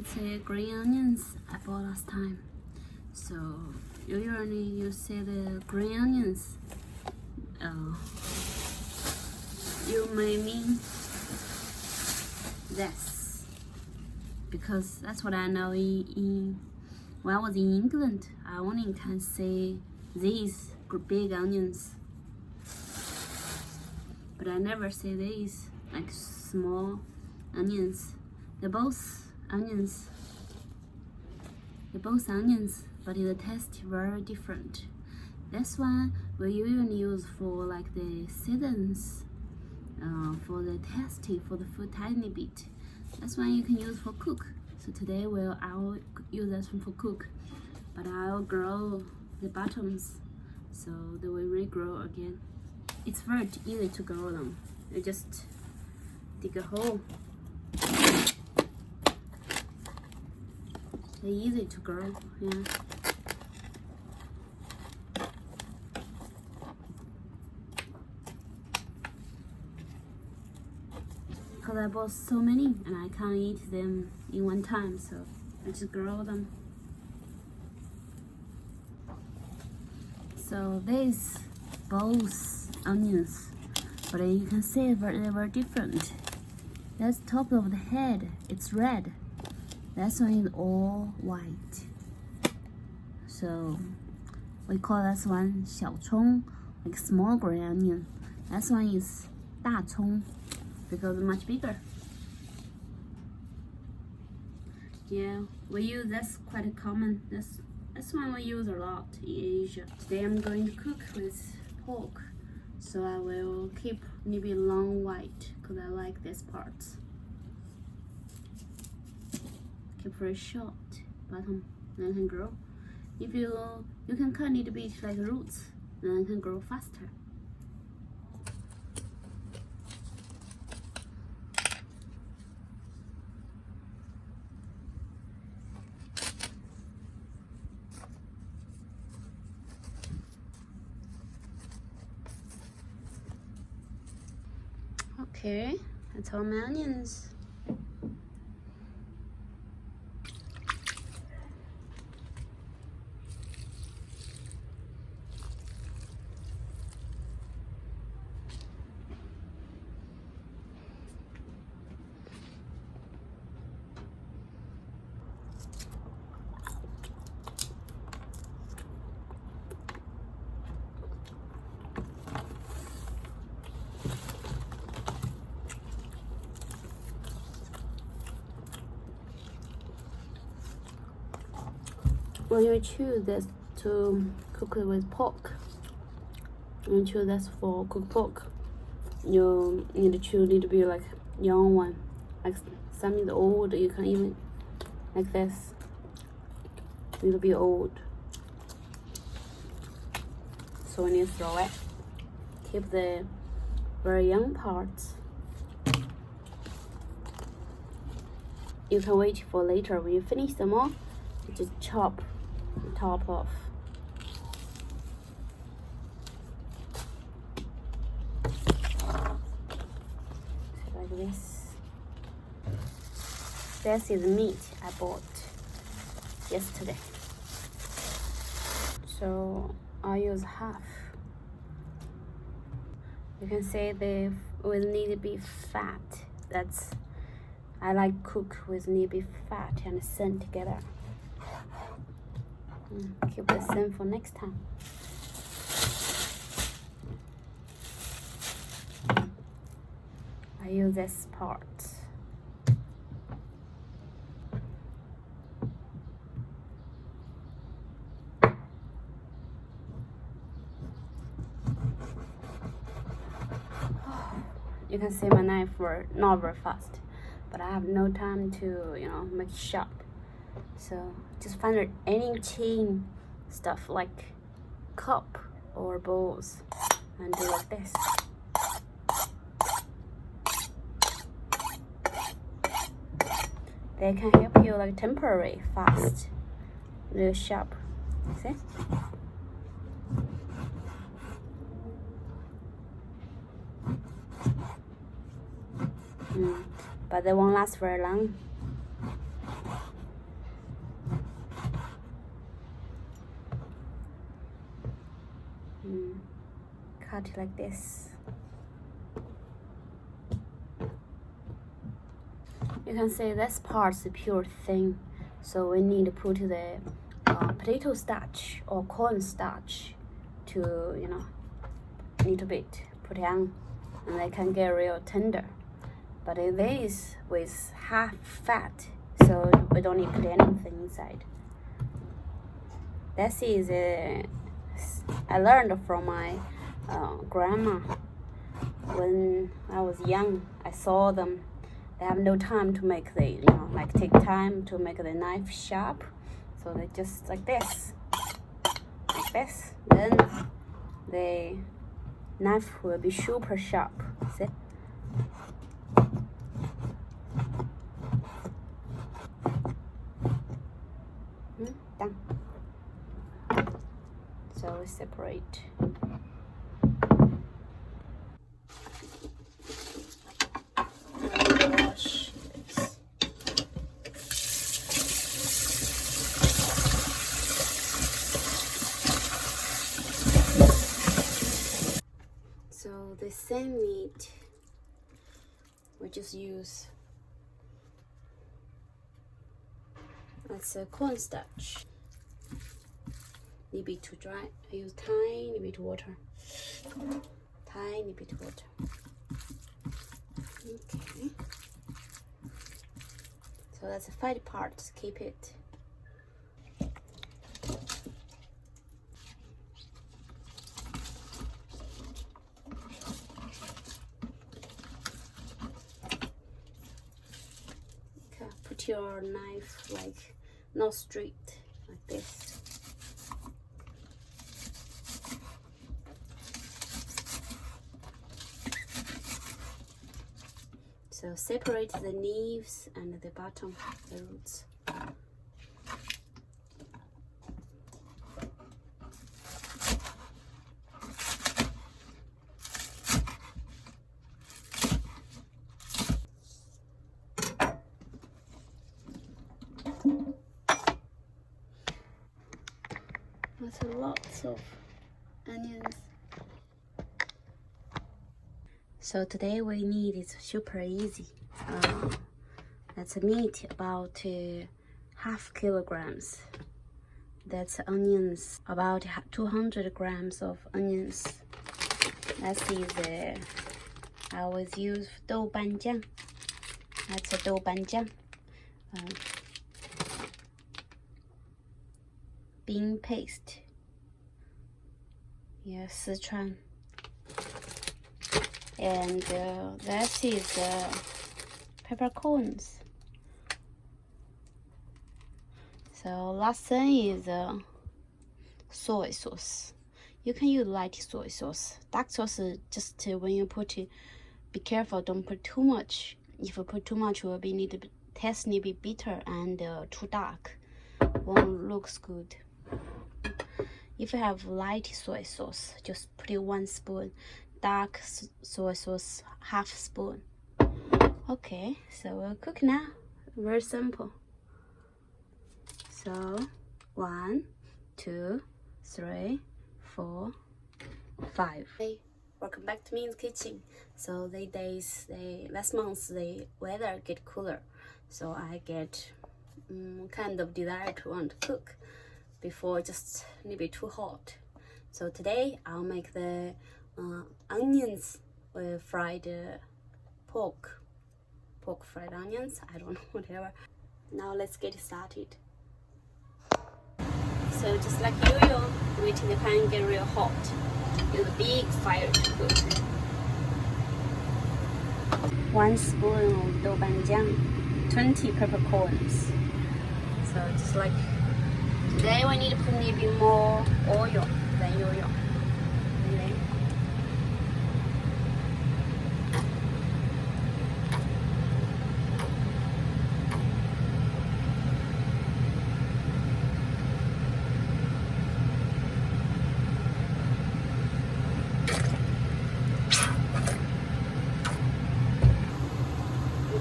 let's say green onions I bought last time. So usually you see the green onions. You may mean this because that's what I know. When I was in England, I only can see these big onions, but I never see these like small onions. They're both onions, but the taste very different. This one we usually use for like the seasons, for the tasty, for the food tiny bit. This one you can use for cook. So today I'll use this one for cook, but I'll grow the bottoms so they will regrow again. It's very easy to grow them. You just dig a hole. They're easy to grow, yeah. Because I bought so many and I can't eat them in one time, so I just grow them. So these both onions, but you can see they were different. That's top of the head, it's red. That one is all white. So we call this one 小葱, like small green onion. That one is 大葱because it's much bigger. Yeah, we use this quite common. This one we use a lot in Asia. Today I'm going to cook with pork, so I will keep maybe long white because I like this part. Keep very short bottom, then it can grow. If you can cut a little bit like roots, then it can grow faster. Okay, that's all my onions. When you choose this to cook it with pork, when you choose this for cooked pork, you need to choose a little bit like young one, like some is old. You can even like this, a little bit old. So when you throw it, keep the very young parts. You can wait for later. When you finish them all, you just chop the top off. So like this. This is meat I bought yesterday. So I use half. You can say they will need to be fat. That's I like cook with need to be fat and thin together. Keep the same for next time. I use this part. You can see my knife were not very fast, but I have no time to, make it sharp. So just find any chain stuff like cup or bowls and do like this. They can help you like temporary fast, real sharp. See? But they won't last very long. cut it like this. You can see this part's pure thin, so we need to put the potato starch or corn starch to, you know, a little bit put on, and they can get real tender. But it is with half fat, so we don't need to put anything inside. This is I learned from my grandma. When I was young, I saw them. They have no time to make the, you know, like take time to make the knife sharp. So they just like this. Then the knife will be super sharp. See? Done. So we separate. Wash this. So the same meat we just use. That's a cornstarch. Little bit too dry. I use tiny bit water. Tiny bit water. Okay. So that's the fatty part. Keep it. Okay, put your knife like not straight, like this. So separate the leaves and the bottom, the roots. That's lots of onions. So today we need is super easy. That's a meat about half kilograms. That's onions, about 200 grams of onions. That is I always use 豆瓣酱. That's a 豆瓣酱. Bean paste. Yeah, Sichuan. And that is peppercorns. So last thing is soy sauce. You can use light soy sauce. Dark sauce, just when you put it, be careful, don't put too much. If you put too much, it will be taste a bit bitter and too dark. Won't looks good. If you have light soy sauce, just put it 1 spoon. Dark soy sauce, half spoon. Okay, so we'll cook now. Very simple. So 1, 2, 3, 4, 5. Hey, welcome back to me in the kitchen. So last month the weather get cooler, so I get kind of desire to want to cook before just a little bit too hot. So today I'll make the onions with fried pork fried onions. I don't know, whatever. Now let's get started. So just like usual, waiting the pan get real hot. Use a big fire to cook. 1 spoon of 豆瓣酱, 20 peppercorns. So just like today we need to put a little bit more oil than usual. Okay.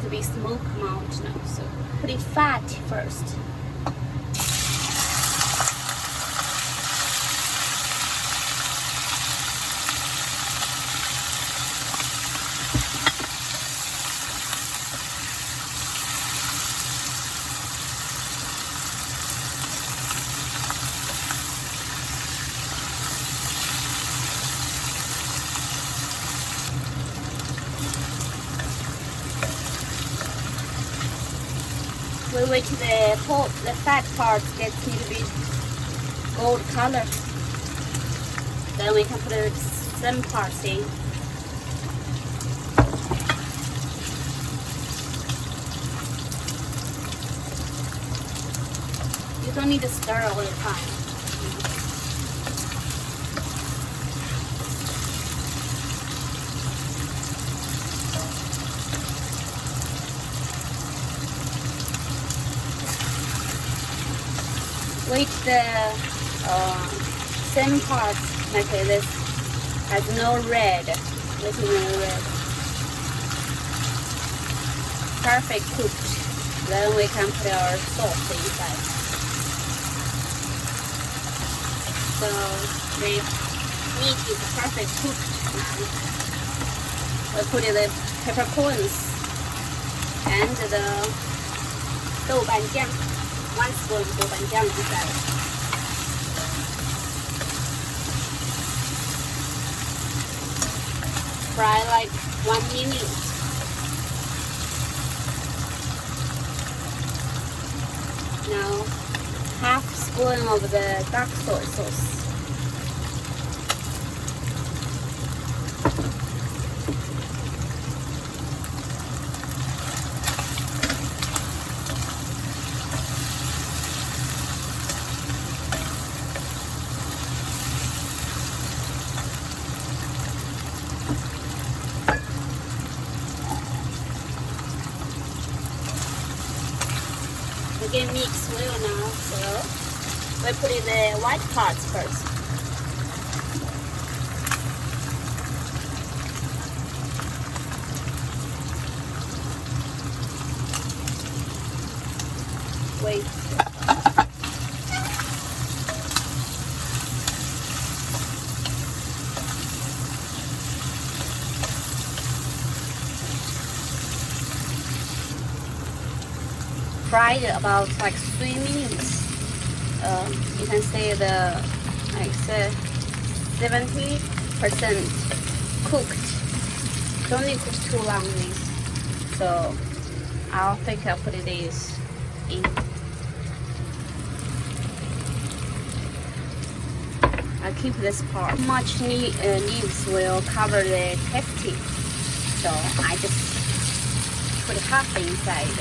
To be smoke mount now, so put it fat first. we wait till the fat part gets a little bit gold color. Then we can put the stem parts in. You don't need to stir all the time. Wait the same part like this has no red, little red. Perfect cooked. Then we can put our sauce inside. So the meat is perfect cooked now. We put the peppercorns and the 豆瓣酱。1 spoon 豆瓣酱 inside. Fry like 1 minute. Now, half spoon of the dark soy sauce. Again, mix well now, so we put in the white parts first. Wait. Fried about like 3 minutes. You can say the like 70% cooked. Don't need to cook too long this. So I'll put this in. I keep this part. Much leaves will cover the testy, so I just put half inside.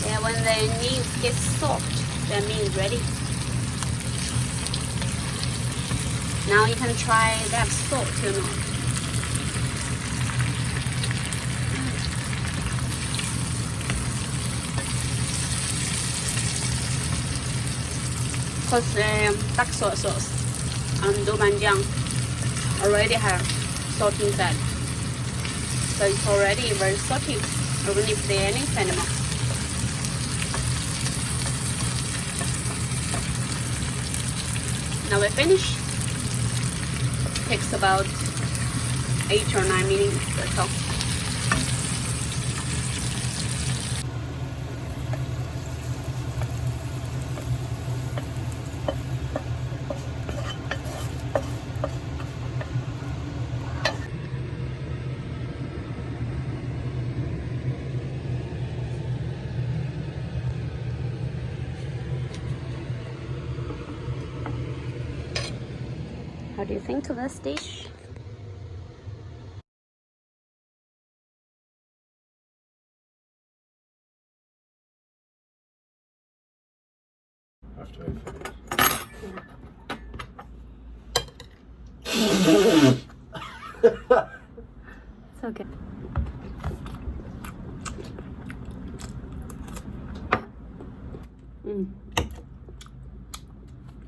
Yeah, when the leaves get soft, that means ready. Now you can try that salt or not. Because dark soy sauce and doubanjiang already have salt inside, so it's already very salty. I don't need to put anything anymore. Now we finish. Takes about 8 or 9 minutes or so. How do you think of this dish? After I finish. It's okay.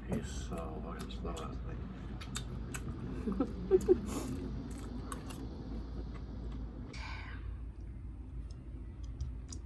He's so fucking slow, I think.